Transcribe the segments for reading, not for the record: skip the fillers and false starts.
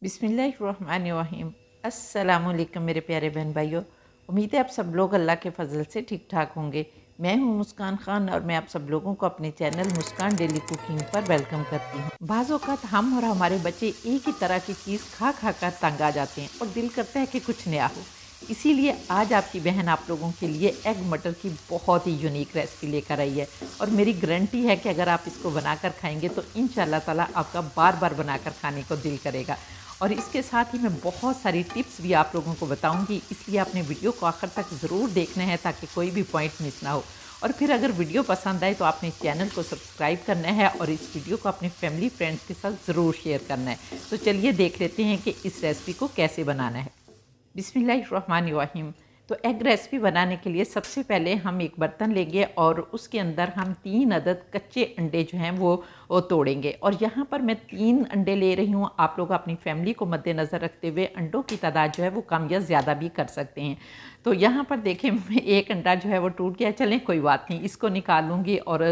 बिस्मिल्लाहिर्रहमानिर्रहीम। अस्सलामुअलैकुम मेरे प्यारे बहन भाइयों। उम्मीद है आप सब लोग अल्लाह के फ़ज़ल से ठीक ठाक होंगे। मैं हूँ मुस्कान ख़ान और मैं आप सब लोगों को अपने चैनल मुस्कान डेली कुकिंग पर वेलकम करती हूँ। बाज़ औक़ात हम और हमारे बच्चे एक ही तरह की चीज़ खा खा कर तंग आ जाते हैं और दिल करता है कि कुछ नया हो। इसीलिए आज आपकी बहन आप लोगों के लिए एग मटर की बहुत ही यूनिक रेसिपी लेकर आई है और मेरी गारंटी है कि अगर आप इसको बनाकर खाएंगे तो इंशाल्लाह ताला आपका बार बार बनाकर खाने को दिल करेगा। और इसके साथ ही मैं बहुत सारी टिप्स भी आप लोगों को बताऊंगी, इसलिए आपने वीडियो को आखिर तक ज़रूर देखना है ताकि कोई भी पॉइंट मिस ना हो। और फिर अगर वीडियो पसंद आए तो आपने चैनल को सब्सक्राइब करना है और इस वीडियो को अपने फैमिली फ्रेंड्स के साथ ज़रूर शेयर करना है। तो चलिए देख लेते हैं कि इस रेसिपी को कैसे बनाना है। बिस्मिल्लाहिर्रहमानिर्रहीम। तो एग रेसिपी बनाने के लिए सबसे पहले हम एक बर्तन लेंगे और उसके अंदर हम 3 अदद कच्चे अंडे जो हैं वो तोड़ेंगे। और यहाँ पर मैं 3 अंडे ले रही हूँ। आप लोग अपनी फैमिली को मद्देनज़र रखते हुए अंडों की तादाद जो है वो कम या ज़्यादा भी कर सकते हैं। तो यहाँ पर देखें एक अंडा जो है वो टूट गया, चलें कोई बात नहीं, इसको निकाल लूँगी और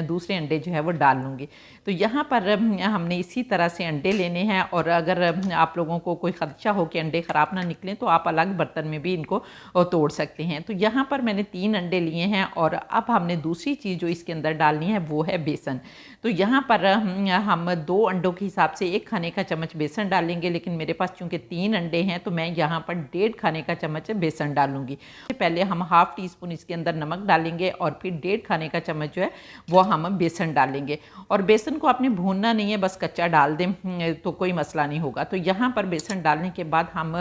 दूसरे अंडे जो है वो डाल लूँगी। तो यहाँ पर हमने इसी तरह से अंडे लेने हैं और अगर आप लोगों को कोई ख़दशा हो कि अंडे ख़राब ना निकलें तो आप अलग बर्तन में भी इनको तोड़ सकते हैं। तो यहाँ पर मैंने 3 अंडे लिए हैं और अब हमने दूसरी चीज़ जो इसके अंदर डालनी है वो है बेसन। तो यहाँ पर हम 2 अंडों के हिसाब से 1 खाने का चम्मच बेसन डालेंगे, लेकिन मेरे पास चूँकि 3 अंडे हैं तो मैं यहाँ पर 1.5 खाने का चम्मच बेसन डालूँगी। पहले हम हाफ़ टी स्पून इसके अंदर नमक डालेंगे और फिर 1.5 खाने का चम्मच जो है वो हम बेसन डालेंगे। और बेसन को आपने भूनना नहीं है, बस कच्चा डाल दें तो कोई मसला नहीं होगा। तो यहाँ पर बेसन डालने के बाद हम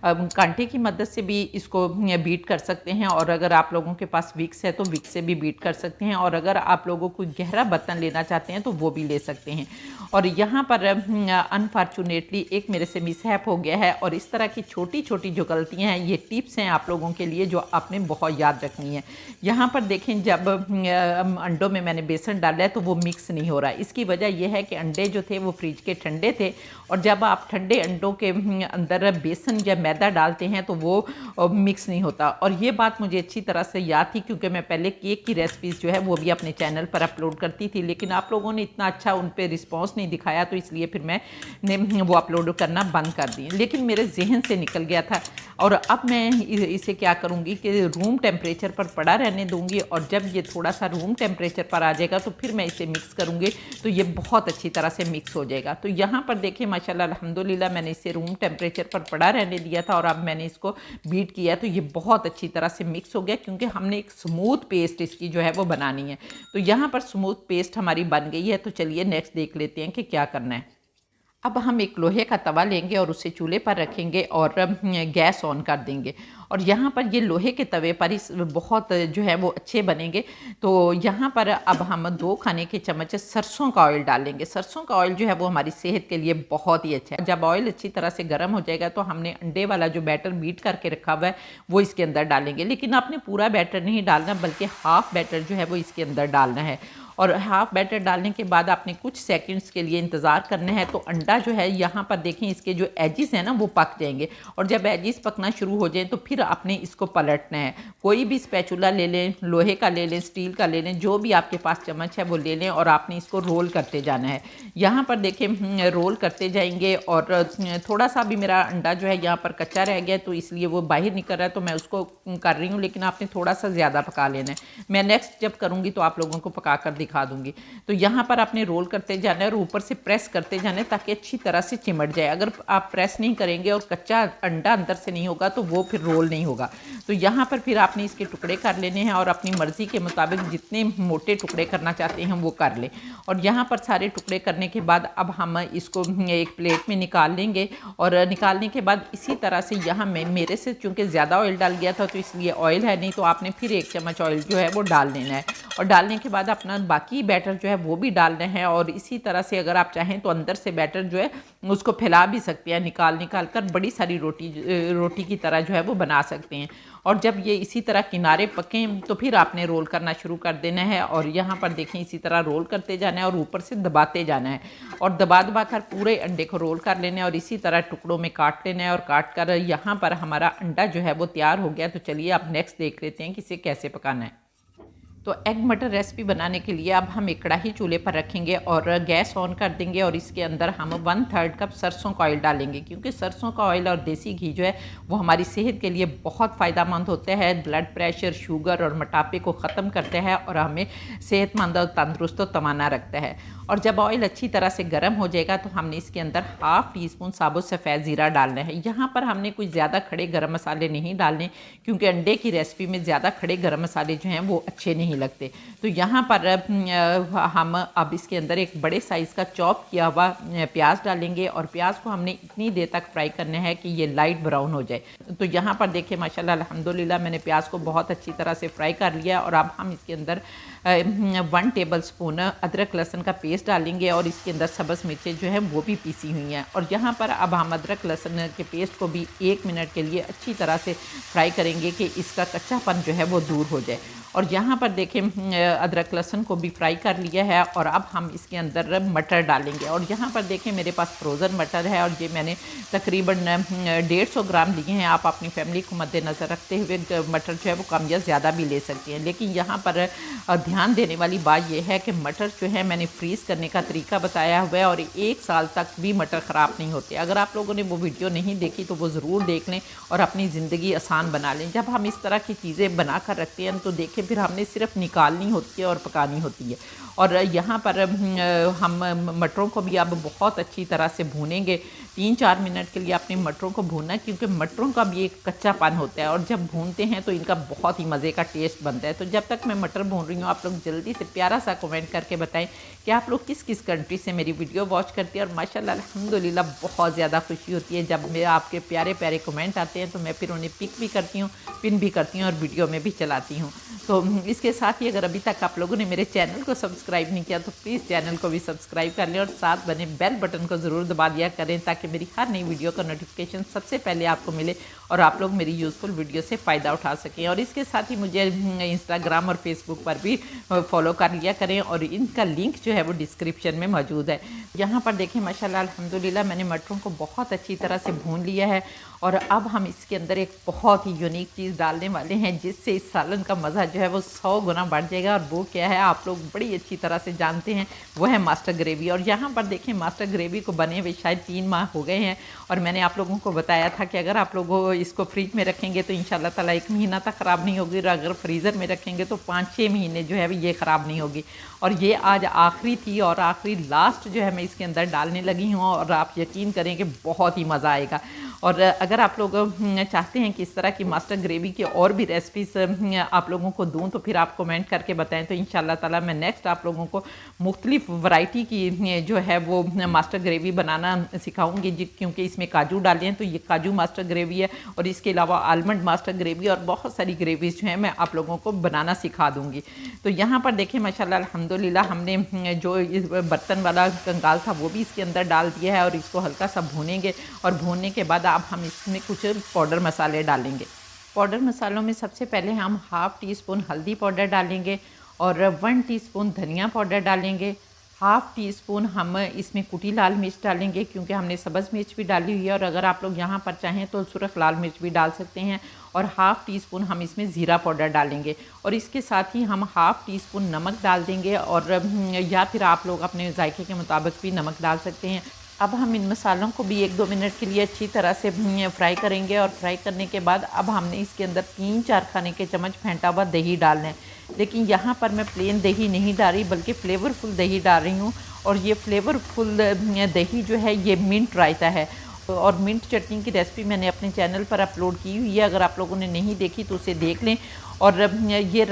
कांटे की मदद से भी इसको बीट कर सकते हैं और अगर आप लोगों के पास विक्स है तो विक्स से भी बीट कर सकते हैं और अगर आप लोगों को गहरा बर्तन लेना चाहते हैं तो वो भी ले सकते हैं। और यहाँ पर अनफॉर्चुनेटली एक मेरे से मिसहैप हो गया है और इस तरह की छोटी छोटी जो गलतियाँ हैं ये टिप्स हैं आप लोगों के लिए जो आपने बहुत याद रखनी है। यहाँ पर देखें जब अंडों में मैंने बेसन डाला है तो वो मिक्स नहीं हो रहा। इसकी वजह यह है कि अंडे जो थे वो फ्रिज के ठंडे थे और जब आप ठंडे अंडों के अंदर बेसन या मैदा डालते हैं तो वो मिक्स नहीं होता। और ये बात मुझे अच्छी तरह से याद थी क्योंकि मैं पहले केक की रेसिपीज़ जो है वो भी अपने चैनल पर अपलोड करती थी, लेकिन आप लोगों ने इतना अच्छा उन पर रिस्पॉन्स नहीं दिखाया तो इसलिए फिर मैंने वो अपलोड करना बंद कर दी, लेकिन मेरे जहन से निकल गया था। और अब मैं इसे क्या करूँगी कि रूम टेम्परेचर पर पड़ा रहने दूँगी और जब ये थोड़ा सा रूम टेम्परेचर पर आ जाएगा तो फिर मैं इसे मिक्स करूँगी तो ये बहुत अच्छी तरह से मिक्स हो जाएगा। तो यहाँ पर देखिए माशाल्लाह अल्हम्दुलिल्लाह मैंने इसे रूम टेम्परेचर पर पड़ा रहने दिया था और अब मैंने इसको बीट किया तो ये बहुत अच्छी तरह से मिक्स हो गया क्योंकि हमने एक स्मूथ पेस्ट इसकी जो है वो बनानी है। तो यहाँ पर स्मूथ पेस्ट हमारी बन गई है। तो चलिए नेक्स्ट देख लेते हैं कि क्या करना है। अब हम एक लोहे का तवा लेंगे और उसे चूल्हे पर रखेंगे और गैस ऑन कर देंगे। और यहाँ पर ये लोहे के तवे पर इस बहुत जो है वो अच्छे बनेंगे। तो यहाँ पर अब हम 2 खाने के चम्मच सरसों का ऑयल डालेंगे। सरसों का ऑयल जो है वो हमारी सेहत के लिए बहुत ही अच्छा है। जब ऑयल अच्छी तरह से गर्म हो जाएगा तो हमने अंडे वाला जो बैटर बीट करके रखा हुआ है वो इसके अंदर डालेंगे, लेकिन आपने पूरा बैटर नहीं डालना बल्कि हाफ़ बैटर जो है वो इसके अंदर डालना है। और हाफ़ बैटर डालने के बाद आपने कुछ सेकंड्स के लिए इंतज़ार करना है। तो अंडा जो है यहाँ पर देखें इसके जो एजिस हैं ना वो पक जाएंगे और जब एजिस पकना शुरू हो जाए तो फिर आपने इसको पलटना है। कोई भी स्पैचुला ले लें, लोहे का ले लें, स्टील का ले लें, जो भी आपके पास चम्मच है वो ले लें और आपने इसको रोल करते जाना है। यहाँ पर देखें रोल करते जाएंगे और थोड़ा सा भी मेरा अंडा जो है यहाँ पर कच्चा रह गया तो इसलिए वो बाहर निकल रहा है तो मैं उसको कर रही हूँ, लेकिन आपने थोड़ा सा ज़्यादा पका लेना है। मैं नेक्स्ट जब करूँगी तो आप लोगों को पका कर दिखा दूंगी। तो यहाँ पर आपने रोल करते जाना है और ऊपर से प्रेस करते जाना है ताकि अच्छी तरह से चिमट जाए। अगर आप प्रेस नहीं करेंगे और कच्चा अंडा अंदर से नहीं होगा तो वो फिर रोल नहीं होगा। तो यहाँ पर फिर आपने इसके टुकड़े कर लेने हैं और अपनी मर्ज़ी के मुताबिक जितने मोटे टुकड़े करना चाहते हैं वो कर लें। और यहाँ पर सारे टुकड़े करने के बाद अब हम इसको एक प्लेट में निकाल लेंगे और निकालने के बाद इसी तरह से यहाँ मेरे से चूँकि ज़्यादा ऑयल डाल गया था तो इसलिए ऑयल है नहीं, तो आपने फिर 1 चम्मच ऑयल जो है वो डाल लेना है। और डालने के बाद अपना बाकी बैटर जो है वो भी डालना है और इसी तरह से अगर आप चाहें तो अंदर से बैटर जो है उसको फैला भी सकते हैं, निकाल कर बड़ी सारी रोटी की तरह जो है वो बना सकते हैं। और जब ये इसी तरह किनारे पकें तो फिर आपने रोल करना शुरू कर देना है और यहाँ पर देखें इसी तरह रोल करते जाना है और ऊपर से दबाते जाना है और दबा कर पूरे अंडे को रोल कर लेना है और इसी तरह टुकड़ों में काट लेना है। और काट कर यहाँ पर हमारा अंडा जो है वो तैयार हो गया। तो चलिए आप नेक्स्ट देख लेते हैं कि इसे कैसे पकाना है। तो एग मटर रेसिपी बनाने के लिए अब हम एक कढ़ाई चूल्हे पर रखेंगे और गैस ऑन कर देंगे और इसके अंदर हम 1/3 कप सरसों का ऑयल डालेंगे, क्योंकि सरसों का ऑयल और देसी घी जो है वो हमारी सेहत के लिए बहुत फ़ायदेमंद होते हैं। ब्लड प्रेशर, शुगर और मोटापे को ख़त्म करते हैं और हमें सेहतमंद और तंदुरुस्त और तवाना रखता है। और जब ऑयल अच्छी तरह से गर्म हो जाएगा तो हमने इसके अंदर 1/2 टीस्पून साबुत सफ़ेद ज़ीरा डालना है। यहाँ पर हमने कुछ ज़्यादा खड़े गरम मसाले नहीं डालने, क्योंकि अंडे की रेसिपी में ज़्यादा खड़े गरम मसाले जो हैं वो अच्छे नहीं लगते। तो यहाँ पर हम अब इसके अंदर एक बड़े साइज़ का चॉप किया हुआ प्याज डालेंगे और प्याज को हमने इतनी देर तक फ्राई करना है कि ये लाइट ब्राउन हो जाए। तो यहाँ पर देखिए माशाल्लाह अल्हम्दुलिल्लाह मैंने प्याज को बहुत अच्छी तरह से फ्राई कर लिया। और अब हम इसके अंदर 1 टेबलस्पून अदरक लहसुन का पेस्ट डालेंगे और इसके अंदर सब्ज़ मिर्चें जो हैं वो भी पीसी हुई हैं। और यहाँ पर अब हम अदरक लहसुन के पेस्ट को भी 1 मिनट के लिए अच्छी तरह से फ्राई करेंगे कि इसका कच्चापन जो है वो दूर हो जाए। और यहाँ पर देखें अदरक लहसुन को भी फ्राई कर लिया है और अब हम इसके अंदर मटर डालेंगे। और यहाँ पर देखें मेरे पास फ्रोज़न मटर है और ये मैंने तकरीबन 150 ग्राम लिए हैं। आप अपनी फैमिली को मद्देनज़र रखते हुए मटर जो है वो कम या ज़्यादा भी ले सकते हैं। लेकिन यहाँ पर ध्यान देने वाली बात यह है कि मटर जो है मैंने फ्रीज़ करने का तरीका बताया हुआ है और 1 साल तक भी मटर ख़राब नहीं होते। अगर आप लोगों ने वो वीडियो नहीं देखी तो वो ज़रूर देख लें और अपनी ज़िंदगी आसान बना लें। जब हम इस तरह की चीज़ें बना कर रखते हैं तो देखें फिर हमने सिर्फ निकालनी होती है और पकानी होती है। और यहाँ पर हम मटरों को भी अब बहुत अच्छी तरह से भूनेंगे। 3-4 मिनट के लिए अपने मटरों को भूनना, क्योंकि मटरों का भी एक कच्चापन होता है और जब भूनते हैं तो इनका बहुत ही मज़े का टेस्ट बनता है। तो जब तक मैं मटर भून रही हूँ आप लोग जल्दी से प्यारा सा कमेंट करके बताएं कि आप लोग किस किस कंट्री से मेरी वीडियो वॉच करते हैं। और माशाल्लाह अल्हम्दुलिल्लाह बहुत ज़्यादा खुशी होती है जब मैं आपके प्यारे प्यारे कमेंट आते हैं, तो मैं फिर उन्हें पिक भी करती हूँ, पिन भी करती हूँ और वीडियो में भी चलाती हूँ। तो इसके साथ ही अगर अभी तक आप लोगों ने मेरे चैनल को सब्सक्राइब नहीं किया तो प्लीज़ चैनल को भी सब्सक्राइब कर लें और साथ बने बेल बटन को ज़रूर दबा दिया करें, ताकि मेरी हर नई वीडियो का नोटिफिकेशन सबसे पहले आपको मिले और आप लोग मेरी यूज़फुल वीडियो से फ़ायदा उठा सकें। और इसके साथ ही मुझे इंस्टाग्राम और फेसबुक पर भी फॉलो कर लिया करें और इनका लिंक जो है वो डिस्क्रिप्शन में मौजूद है। यहाँ पर देखें माशाल्लाह अल्हम्दुलिल्लाह मैंने मटरों को बहुत अच्छी तरह से भून लिया है और अब हम इसके अंदर एक बहुत ही यूनिक चीज़ डालने वाले हैं जिससे इस सालन का मज़ा जो है वो 100 गुना बढ़ जाएगा। और वो क्या है आप लोग बड़ी अच्छी तरह से जानते हैं, वो है मास्टर ग्रेवी। और यहाँ पर देखें मास्टर ग्रेवी को बने हुए शायद 3 माह हो गए हैं और मैंने आप लोगों को बताया था कि अगर आप लोग इसको फ्रिज में रखेंगे तो इंशाल्लाह ताला 1 महीना तक ख़राब नहीं होगी और अगर फ्रीज़र में रखेंगे तो 5-6 महीने जो है ये ख़राब नहीं होगी। और ये आज आखिरी थी और आखिरी लास्ट जो है मैं इसके अंदर डालने लगी हूँ और आप यकीन करें कि बहुत ही मज़ा आएगा। और अगर आप लोग चाहते हैं कि इस तरह की मास्टर ग्रेवी की और भी रेसिपीज़ आप लोगों को दूं तो फिर आप कमेंट करके बताएं, तो इंशाल्लाह ताला मैं नेक्स्ट आप लोगों को मुख्तलिफ वैरायटी की जो है वो मास्टर ग्रेवी बनाना सिखाऊंगी क्योंकि इसमें काजू डाले हैं तो ये काजू मास्टर ग्रेवी है और इसके अलावा आलमंड मास्टर ग्रेवी और बहुत सारी ग्रेवीज जो हैं मैं आप लोगों को बनाना सिखा दूँगी। तो यहाँ पर देखें माशाल्लाह अल्हम्दुलिल्लाह हमने जो इस बर्तन वाला कंगाल था वो भी इसके अंदर डाल दिया है और इसको हल्का सा भूनेंगे और भूनने के बाद अब हम इसमें कुछ पाउडर मसाले डालेंगे। पाउडर मसालों में सबसे पहले हम 1/2 टीस्पून हल्दी पाउडर डालेंगे और 1 टीस्पून धनिया पाउडर डालेंगे। 1/2 टीस्पून हम इसमें कुटी लाल मिर्च डालेंगे क्योंकि हमने सब्ज़ मिर्च भी डाली हुई है और अगर आप लोग यहाँ पर चाहें तो सिर्फ लाल मिर्च भी डाल सकते हैं। और 1/2 टीस्पून हम इसमें ज़ीरा पाउडर डालेंगे और इसके साथ ही हम 1/2 टीस्पून नमक डाल देंगे और या फिर आप लोग अपने जायके के मुताबिक भी नमक डाल सकते हैं। अब हम इन मसालों को भी 1-2 मिनट के लिए अच्छी तरह से फ्राई करेंगे और फ्राई करने के बाद अब हमने इसके अंदर 3-4 खाने के चम्मच फेंटा हुआ दही डालना है। लेकिन यहाँ पर मैं प्लेन दही नहीं डाल रही बल्कि फ्लेवरफुल दही डाल रही हूँ और ये फ्लेवरफुल दही जो है ये मिंट रायता है और मिंट चटनी की रेसिपी मैंने अपने चैनल पर अपलोड की हुई है, अगर आप लोगों ने नहीं देखी तो उसे देख लें। और ये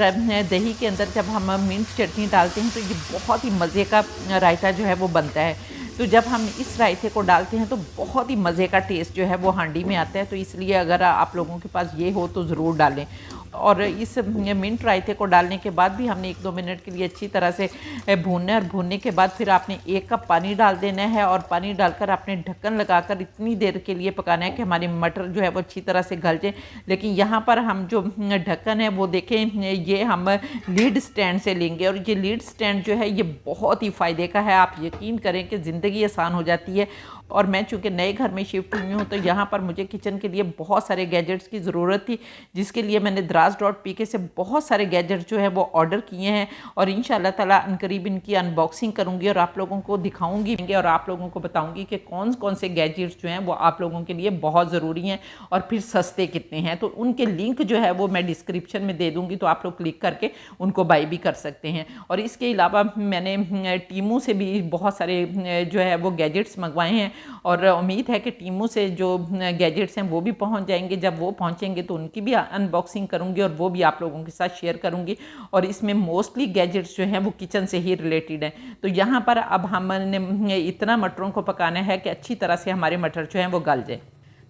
दही के अंदर जब हम मिंट चटनी डालते हैं तो ये बहुत ही मज़े का रायता जो है वो बनता है। तो जब हम इस रायते को डालते हैं तो बहुत ही मज़े का टेस्ट जो है वो हांडी में आता है, तो इसलिए अगर आप लोगों के पास ये हो तो ज़रूर डालें। और इस मिंट रायते को डालने के बाद भी हमने 1-2 मिनट के लिए अच्छी तरह से भूनना है और भूनने के बाद फिर आपने 1 कप पानी डाल देना है और पानी डालकर आपने ढक्कन लगाकर इतनी देर के लिए पकाना है कि हमारी मटर जो है वो अच्छी तरह से गल जाए। लेकिन यहाँ पर हम जो ढक्कन है वो देखें ये हम लीड स्टैंड से लेंगे और ये लीड स्टैंड जो है ये बहुत ही फ़ायदे का है। आप यकीन करें कि ज़िंदगी आसान हो जाती है और मैं चूँकि नए घर में शिफ्ट हुई हूँ तो यहाँ पर मुझे किचन के लिए बहुत सारे गैजेट्स की ज़रूरत थी, जिसके लिए मैंने दराज.pk से बहुत सारे गैजेट जो है वो ऑर्डर किए हैं और इंशाल्लाह ताला अनकरीब इनकी अनबॉक्सिंग करूँगी और आप लोगों को दिखाऊँगी और आप लोगों को बताऊँगी कि कौन कौन से गैजेट्स जो हैं वो आप लोगों के लिए बहुत ज़रूरी हैं और फिर सस्ते कितने हैं। तो उनके लिंक जो है वो मैं डिस्क्रिप्शन में दे दूँगी, तो आप लोग क्लिक करके उनको बाई भी कर सकते हैं। और इसके अलावा मैंने टीमू से भी बहुत सारे जो है वो गैजेट्स मंगवाए हैं और उम्मीद है कि टीमू से जो गैजेट्स हैं वो भी पहुंच जाएंगे। जब वो पहुंचेंगे तो उनकी भी अनबॉक्सिंग करूंगी और वो भी आप लोगों के साथ शेयर करूंगी। और इसमें मोस्टली गैजेट्स जो हैं वो किचन से ही रिलेटेड हैं। तो यहाँ पर अब हमने इतना मटरों को पकाना है कि अच्छी तरह से हमारे मटर जो हैं वो गल जाए।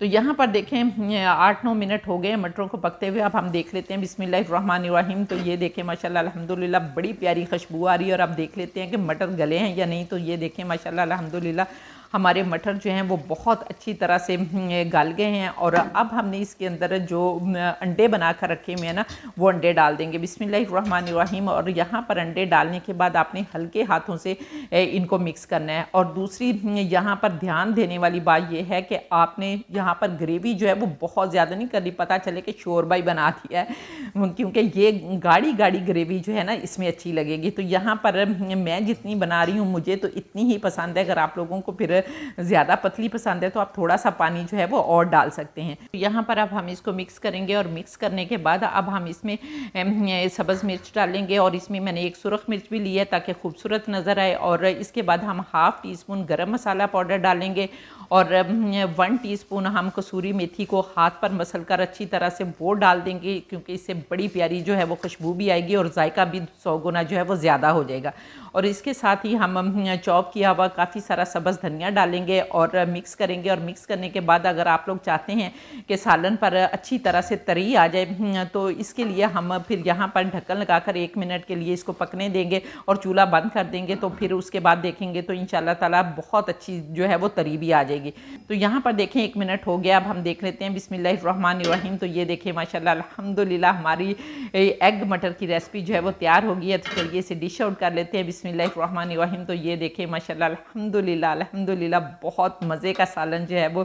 तो यहाँ पर देखें 8-9 मिनट हो गए मटरों को पकते हुए। अब हम देख लेते हैं बिस्मिल्लाहिर्रहमानिर्रहीम। तो ये देखें माशाल्लाह अल्हम्दुलिल्लाह बड़ी प्यारी खुशबू आ रही है। और अब देख लेते हैं कि मटर गले हैं या नहीं। तो ये देखें माशाल्लाह अल्हम्दुलिल्लाह हमारे मटर जो हैं वो बहुत अच्छी तरह से गल गए हैं। और अब हमने इसके अंदर जो अंडे बना कर रखे हुए हैं ना, वो अंडे डाल देंगे बिस्मिल्लाहिर्रहमानिर्रहीम। और यहाँ पर अंडे डालने के बाद आपने हल्के हाथों से इनको मिक्स करना है। और दूसरी यहाँ पर ध्यान देने वाली बात यह है कि आपने यहाँ पर ग्रेवी जो है वो बहुत ज़्यादा नहीं करनी, पता चले कि शोरबा ही बना दिया है, क्योंकि ये गाढ़ी गाढ़ी ग्रेवी जो है ना इसमें अच्छी लगेगी। तो यहाँ पर मैं जितनी बना रही हूँ मुझे तो इतनी ही पसंद है। अगर आप लोगों को फिर ज़्यादा पतली पसंद है तो आप थोड़ा सा पानी जो है वो और डाल सकते हैं। तो यहाँ पर अब हम इसको मिक्स करेंगे और मिक्स करने के बाद अब हम इसमें सब्ज़ मिर्च डालेंगे। और इसमें मैंने एक सुरख मिर्च भी ली है ताकि खूबसूरत नज़र आए। और इसके बाद हम हाफ़ टी स्पून गरम मसाला पाउडर डालेंगे और 1 टीस्पून हम कसूरी मेथी को हाथ पर मसल कर अच्छी तरह से वो डाल देंगे, क्योंकि इससे बड़ी प्यारी जो है वो खुशबू भी आएगी और जायका भी 100 गुना जो है वो ज़्यादा हो जाएगा। और इसके साथ ही हम चॉप किया हुआ काफ़ी सारा सब्ज़ धनिया डालेंगे और मिक्स करेंगे। और मिक्स करने के बाद अगर आप लोग चाहते हैं कि सालन पर अच्छी तरह से तरी आ जाए तो इसके लिए हम फिर यहाँ पर ढक्कन लगाकर 1 मिनट के लिए इसको पकने देंगे और चूल्हा बंद कर देंगे। तो फिर उसके बाद देखेंगे तो इंशाल्लाह ताला बहुत अच्छी जो है वो तरी भी आ जाएगी। तो यहाँ पर देखें 1 मिनट हो गया। अब हम देख लेते हैं बिस्मिल्लाहिर्रहमानिर्रहीम। तो ये देखें माशाल्लाह अल्हम्दुलिल्लाह हमारी एग मटर की रेसिपी जो है वो तैयार हो गई है। तो चलिए इसे डिश आउट कर लेते हैं बिस्मिल्लाहिर्रहमानिर्रहीम। तो ये देखें माशाल्लाह अल्हम्दुलिल्लाह अल्हम्दुलिल्लाह बहुत मज़े का सालन जो है वो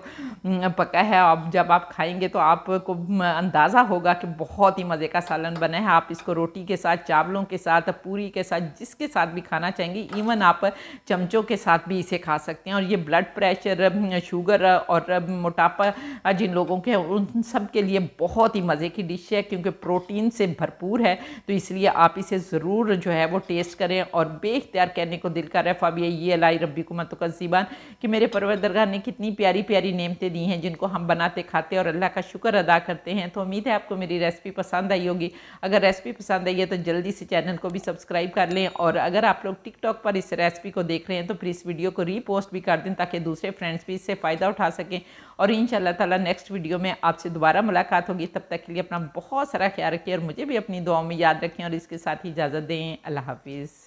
पका है। अब जब आप खाएंगे तो आपको अंदाज़ा होगा कि बहुत ही मज़े का सालन बना है। आप इसको रोटी के साथ, चावलों के साथ, पूरी के साथ, जिसके साथ भी खाना चाहेंगे, इवन आप चमचों के साथ भी इसे खा सकते हैं। और ये ब्लड प्रेशर, शुगर और मोटापा जिन लोगों के उन सब के लिए बहुत ही मज़े की डिश है, क्योंकि प्रोटीन से भरपूर है। तो इसलिए आप इसे ज़रूर जो है वो टेस्ट करें। और बेख्तियार कहने को दिल कर रहा है फ़ाबिया ये अलाई रब्बिकुम तुकज़्ज़िबान कि मेरे परवरदिगार ने कितनी प्यारी प्यारी नेमतें दी हैं जिनको हम बनाते खाते और अल्लाह का शुक्र अदा करते हैं। तो उम्मीद है आपको मेरी रेसिपी पसंद आई होगी। अगर रेसिपी पसंद आई है तो जल्दी से चैनल को भी सब्सक्राइब कर लें। और अगर आप लोग टिकटॉक पर इस रेसिपी को देख रहे हैं तो फिर इस वीडियो को रीपोस्ट भी कर दें ताकि दूसरे फ्रेंड्स भी इससे फ़ायदा उठा सकें। और इंशाल्लाह ताला नेक्स्ट वीडियो में आपसे दोबारा मुलाकात होगी। तब तक के लिए अपना बहुत सारा ख्याल रखिए और मुझे भी अपनी दुआओं में याद रखें। और इसके साथ ही इजाज़त दें। अल्लाह हाफिज़।